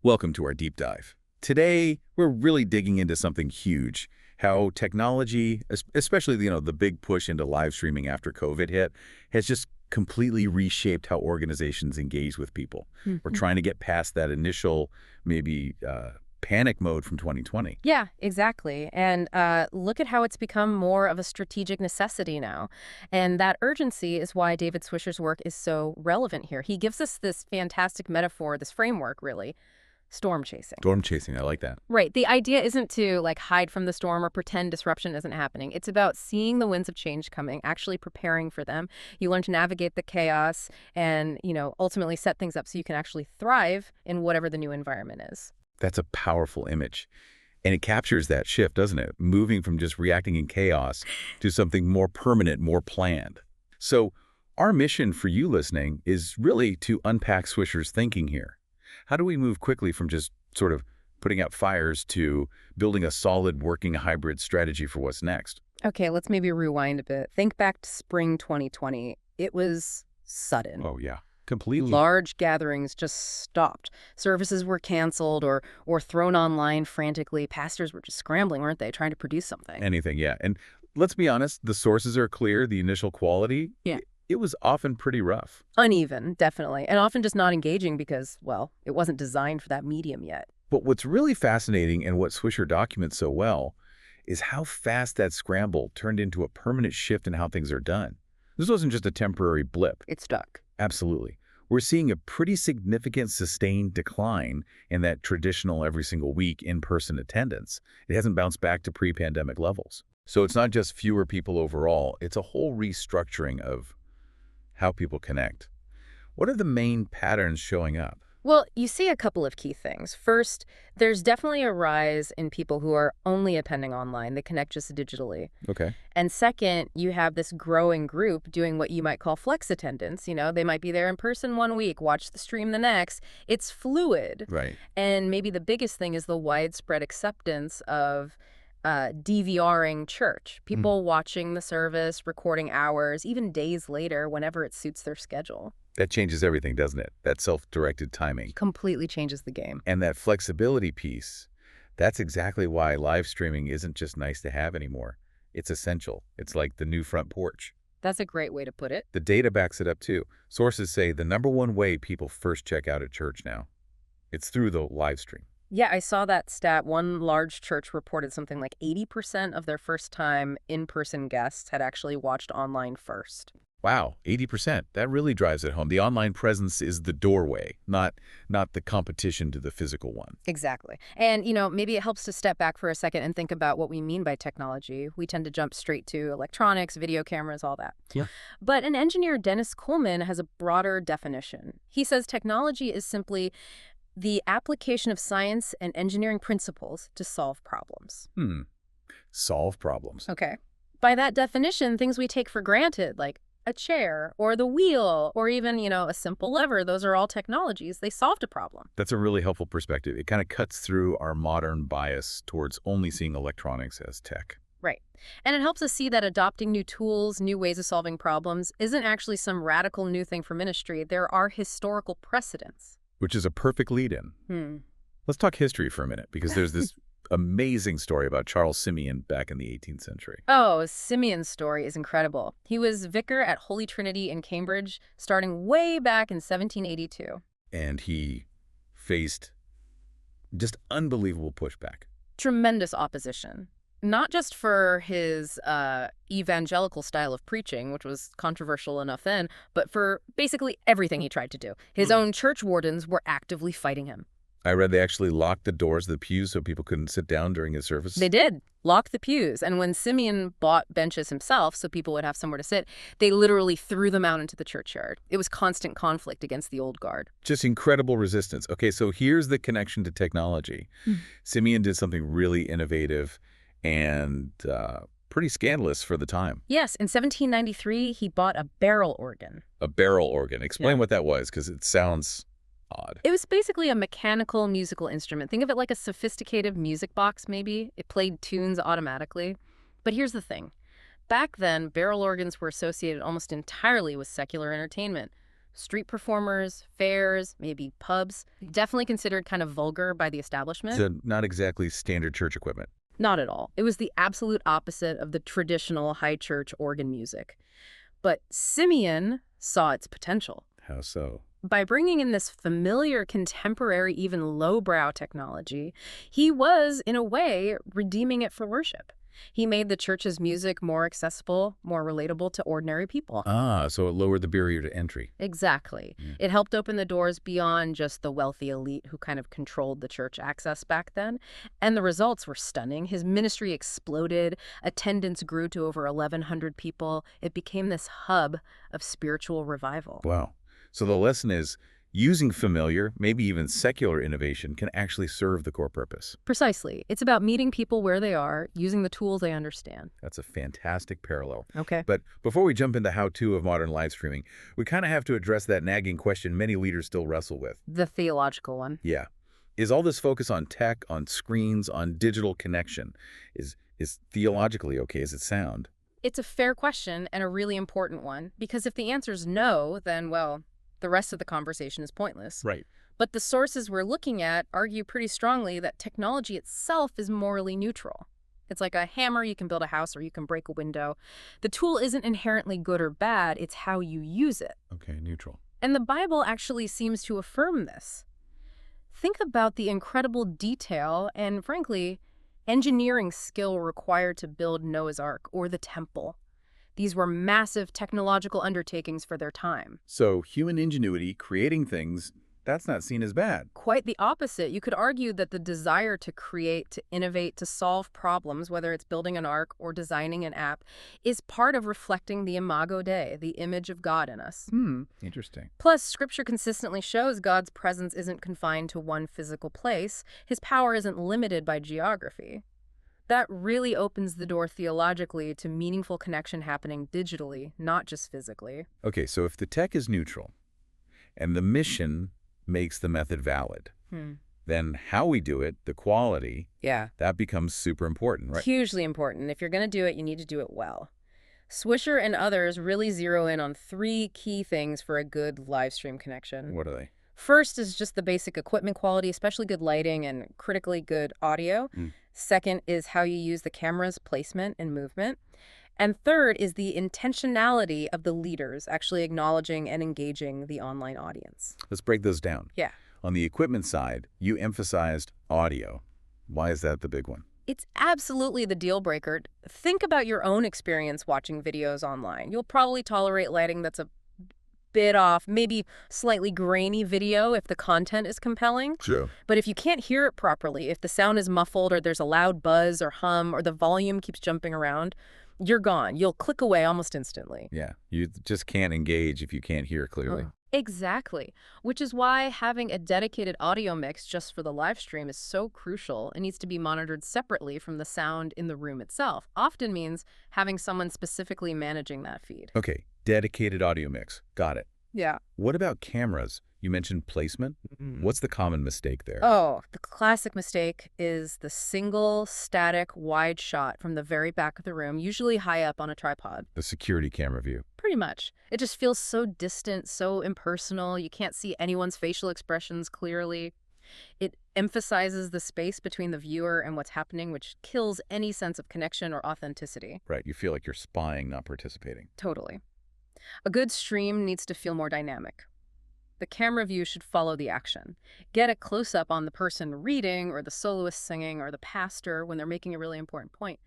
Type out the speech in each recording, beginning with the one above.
Welcome to our deep dive. Today, we're really digging into something huge, how technology, especially the big push into live streaming after COVID hit, has just completely reshaped how organizations engage with people. We're trying to get past that initial, maybe panic mode from 2020. Yeah, exactly. And look at how it's become more of a strategic necessity now. And that urgency is why David Swisher's work is so relevant here. He gives us this fantastic metaphor, this framework, really. Storm chasing. Storm chasing, I like that. Right. The idea isn't to hide from the storm or pretend disruption isn't happening. It's about seeing the winds of change coming, actually preparing for them. You learn to navigate the chaos and, ultimately set things up so you can actually thrive in whatever the new environment is. That's a powerful image. And it captures that shift, doesn't it? Moving from just reacting in chaos to something more permanent, more planned. So our mission for you listening is really to unpack Swisher's thinking here. How do we move quickly from just sort of putting out fires to building a solid working hybrid strategy for what's next? Okay, let's maybe rewind a bit. Think back to spring 2020. It was sudden. Oh, yeah. Completely. Large gatherings just stopped. Services were canceled or thrown online frantically. Pastors were just scrambling, weren't they, trying to produce something? Anything, yeah. And let's be honest, the sources are clear, the initial quality. Yeah. It was often pretty rough. Uneven, definitely. And often just not engaging because, well, it wasn't designed for that medium yet. But what's really fascinating and what Swisher documents so well is how fast that scramble turned into a permanent shift in how things are done. This wasn't just a temporary blip. It stuck. Absolutely. We're seeing a pretty significant sustained decline in that traditional every single week in-person attendance. It hasn't bounced back to pre-pandemic levels. So it's not just fewer people overall, it's a whole restructuring of how people connect. What are the main patterns showing up? Well, you see a couple of key things. First, there's definitely a rise in people who are only attending online. They connect just digitally. Okay. And second, you have this growing group doing what you might call flex attendance. They might be there in person one week, watch the stream the next. It's fluid. Right. And maybe the biggest thing is the widespread acceptance of DVRing church. People watching the service, recording hours, even days later, whenever it suits their schedule. That changes everything, doesn't it? That self-directed timing. Completely changes the game. And that flexibility piece, that's exactly why live streaming isn't just nice to have anymore. It's essential. It's like the new front porch. That's a great way to put it. The data backs it up too. Sources say the #1 way people first check out at church now, it's through the live stream. Yeah, I saw that stat. One large church reported something like 80% of their first-time in-person guests had actually watched online first. Wow, 80%. That really drives it home. The online presence is the doorway, not the competition to the physical one. Exactly. And, maybe it helps to step back for a second and think about what we mean by technology. We tend to jump straight to electronics, video cameras, all that. Yeah. But an engineer, Dennis Coleman, has a broader definition. He says technology is simply the application of science and engineering principles to solve problems. Solve problems. Okay. By that definition, things we take for granted, like a chair or the wheel or even, a simple lever, those are all technologies. They solved a problem. That's a really helpful perspective. It kind of cuts through our modern bias towards only seeing electronics as tech. Right. And it helps us see that adopting new tools, new ways of solving problems isn't actually some radical new thing for ministry. There are historical precedents. Which is a perfect lead-in. Let's talk history for a minute, because there's this amazing story about Charles Simeon back in the 18th century. Oh, Simeon's story is incredible. He was vicar at Holy Trinity in Cambridge, starting way back in 1782. And he faced just unbelievable pushback. Tremendous opposition. Not just for his evangelical style of preaching, which was controversial enough then, but for basically everything he tried to do. His own church wardens were actively fighting him. I read they actually locked the doors of the pews so people couldn't sit down during his service. They did. Lock the pews. And when Simeon bought benches himself so people would have somewhere to sit, they literally threw them out into the churchyard. It was constant conflict against the old guard. Just incredible resistance. Okay, so here's the connection to technology. Simeon did something really innovative and pretty scandalous for the time. Yes, in 1793, he bought a barrel organ. A barrel organ. Explain what that was, because it sounds odd. It was basically a mechanical musical instrument. Think of it like a sophisticated music box, maybe. It played tunes automatically. But here's the thing. Back then, barrel organs were associated almost entirely with secular entertainment. Street performers, fairs, maybe pubs. Definitely considered kind of vulgar by the establishment. So not exactly standard church equipment. Not at all. It was the absolute opposite of the traditional high church organ music. But Simeon saw its potential. How so? By bringing in this familiar, contemporary, even lowbrow technology, he was, in a way, redeeming it for worship. He made the church's music more accessible, more relatable to ordinary people. Ah, so it lowered the barrier to entry. Exactly. It helped open the doors beyond just the wealthy elite who kind of controlled the church access back then. And the results were stunning. His ministry exploded. Attendance grew to over 1,100 people. It became this hub of spiritual revival. Wow. So the lesson is using familiar, maybe even secular innovation can actually serve the core purpose. Precisely. It's about meeting people where they are, using the tools they understand. That's a fantastic parallel. Okay. But before we jump into how-to of modern live streaming, we kind of have to address that nagging question many leaders still wrestle with. The theological one. Yeah. Is all this focus on tech, on screens, on digital connection, is theologically okay as it sound? It's a fair question and a really important one, because if the answer's no, then, well, the rest of the conversation is pointless. Right. But the sources we're looking at argue pretty strongly that technology itself is morally neutral. It's like a hammer, you can build a house or you can break a window. The tool isn't inherently good or bad, it's how you use it. Okay, neutral. And the Bible actually seems to affirm this. Think about the incredible detail and, frankly, engineering skill required to build Noah's Ark or the temple. These were massive technological undertakings for their time. So human ingenuity, creating things, that's not seen as bad. Quite the opposite. You could argue that the desire to create, to innovate, to solve problems, whether it's building an ark or designing an app, is part of reflecting the imago Dei, the image of God in us. Interesting. Plus, Scripture consistently shows God's presence isn't confined to one physical place. His power isn't limited by geography. That really opens the door theologically to meaningful connection happening digitally, not just physically. Okay, so if the tech is neutral and the mission makes the method valid, then how we do it, the quality, that becomes super important, right? Hugely important. If you're going to do it, you need to do it well. Swisher and others really zero in on 3 key things for a good live stream connection. What are they? First is just the basic equipment quality, especially good lighting and critically good audio. Second is how you use the camera's placement and movement. And third is the intentionality of the leaders actually acknowledging and engaging the online audience. Let's break those down. Yeah. On the equipment side, you emphasized audio. Why is that the big one? It's absolutely the deal breaker. Think about your own experience watching videos online. You'll probably tolerate lighting that's a bit off, maybe slightly grainy video if the content is compelling. Sure. But if you can't hear it properly, if the sound is muffled or there's a loud buzz or hum or the volume keeps jumping around, you're gone. You'll click away almost instantly. Yeah, you just can't engage if you can't hear clearly. Exactly. Which is why having a dedicated audio mix just for the live stream is so crucial. It needs to be monitored separately from the sound in the room itself. Often means having someone specifically managing that feed. Okay, dedicated audio mix. Got it. Yeah. What about cameras? You mentioned placement. What's the common mistake there? Oh, the classic mistake is the single, static, wide shot from the very back of the room, usually high up on a tripod. The security camera view. Pretty much. It just feels so distant, so impersonal. You can't see anyone's facial expressions clearly. It emphasizes the space between the viewer and what's happening, which kills any sense of connection or authenticity. Right, you feel like you're spying, not participating. Totally. A good stream needs to feel more dynamic. The camera view should follow the action. Get a close-up on the person reading or the soloist singing or the pastor when they're making a really important point.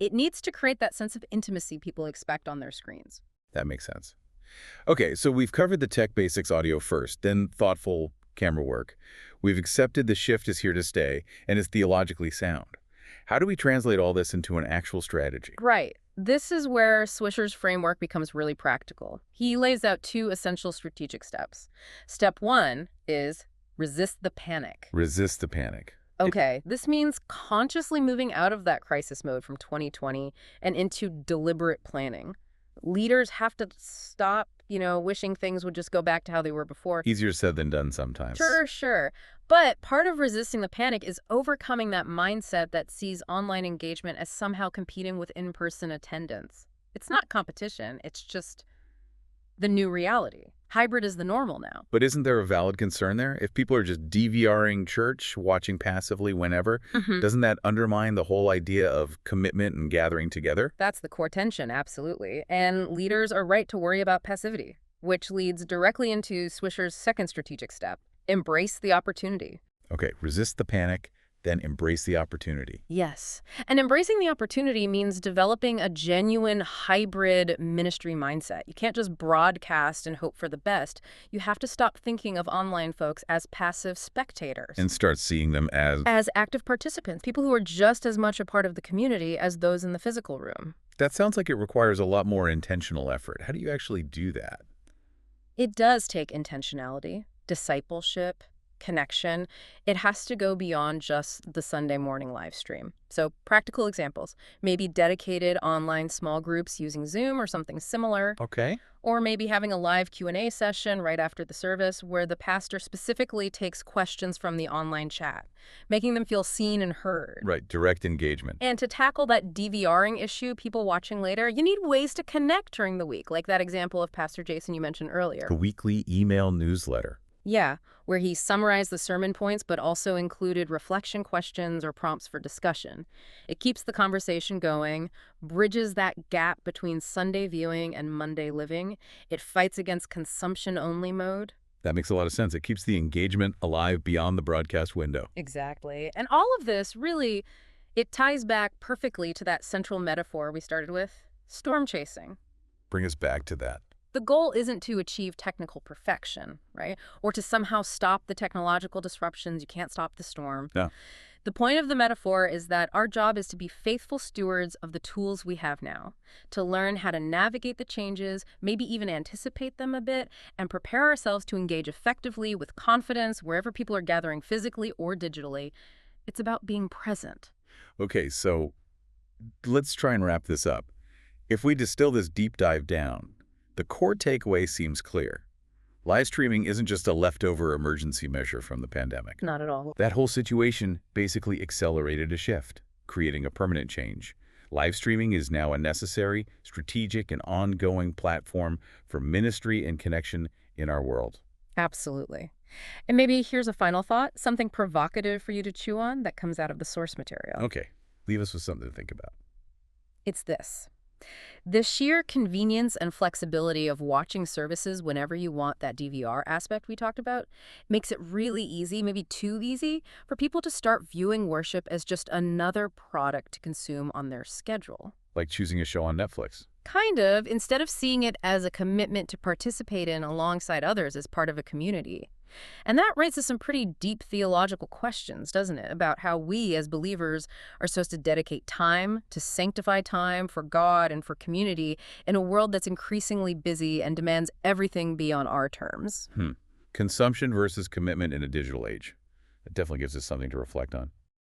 It needs to create that sense of intimacy people expect on their screens. That makes sense. Okay, so we've covered the tech basics audio first, then thoughtful camera work. We've accepted the shift is here to stay and is theologically sound. How do we translate all this into an actual strategy? Right. This is where Swisher's framework becomes really practical. He lays out 2 essential strategic steps. Step 1 is resist the panic. Resist the panic. Okay, this means consciously moving out of that crisis mode from 2020 and into deliberate planning. Leaders have to stop, wishing things would just go back to how they were before. Easier said than done sometimes. Sure. But part of resisting the panic is overcoming that mindset that sees online engagement as somehow competing with in-person attendance. It's not competition, it's just the new reality. Hybrid is the normal now. But isn't there a valid concern there? If people are just DVRing church, watching passively whenever, doesn't that undermine the whole idea of commitment and gathering together? That's the core tension, absolutely. And leaders are right to worry about passivity, which leads directly into Swisher's second strategic step: embrace the opportunity. Okay, resist the panic, then embrace the opportunity. Yes. And embracing the opportunity means developing a genuine hybrid ministry mindset. You can't just broadcast and hope for the best. You have to stop thinking of online folks as passive spectators. And start seeing them As active participants, people who are just as much a part of the community as those in the physical room. That sounds like it requires a lot more intentional effort. How do you actually do that? It does take intentionality, discipleship, connection. It has to go beyond just the Sunday morning live stream. So practical examples, maybe dedicated online small groups using Zoom or something similar, Okay. or maybe having a live Q&A session right after the service where the pastor specifically takes questions from the online chat, making them feel seen and heard. Right, direct engagement. And to tackle that DVRing issue, people watching later, you need ways to connect during the week, like that example of Pastor Jason you mentioned earlier. A weekly email newsletter. Yeah, where he summarized the sermon points but also included reflection questions or prompts for discussion. It keeps the conversation going, bridges that gap between Sunday viewing and Monday living. It fights against consumption-only mode. That makes a lot of sense. It keeps the engagement alive beyond the broadcast window. Exactly. And all of this, really, it ties back perfectly to that central metaphor we started with, storm chasing. Bring us back to that. The goal isn't to achieve technical perfection, right? Or to somehow stop the technological disruptions. You can't stop the storm. No. The point of the metaphor is that our job is to be faithful stewards of the tools we have now, to learn how to navigate the changes, maybe even anticipate them a bit, and prepare ourselves to engage effectively with confidence wherever people are gathering physically or digitally. It's about being present. Okay, so let's try and wrap this up. If we distill this deep dive down, the core takeaway seems clear. Live streaming isn't just a leftover emergency measure from the pandemic. Not at all. That whole situation basically accelerated a shift, creating a permanent change. Live streaming is now a necessary, strategic, and ongoing platform for ministry and connection in our world. Absolutely. And maybe here's a final thought, something provocative for you to chew on that comes out of the source material. Okay, leave us with something to think about. It's this. The sheer convenience and flexibility of watching services whenever you want, that DVR aspect we talked about, makes it really easy, maybe too easy, for people to start viewing worship as just another product to consume on their schedule. Like choosing a show on Netflix. Kind of, instead of seeing it as a commitment to participate in alongside others as part of a community. And that raises some pretty deep theological questions, doesn't it, about how we as believers are supposed to dedicate time, to sanctify time for God and for community in a world that's increasingly busy and demands everything be on our terms. Consumption versus commitment in a digital age. It definitely gives us something to reflect on.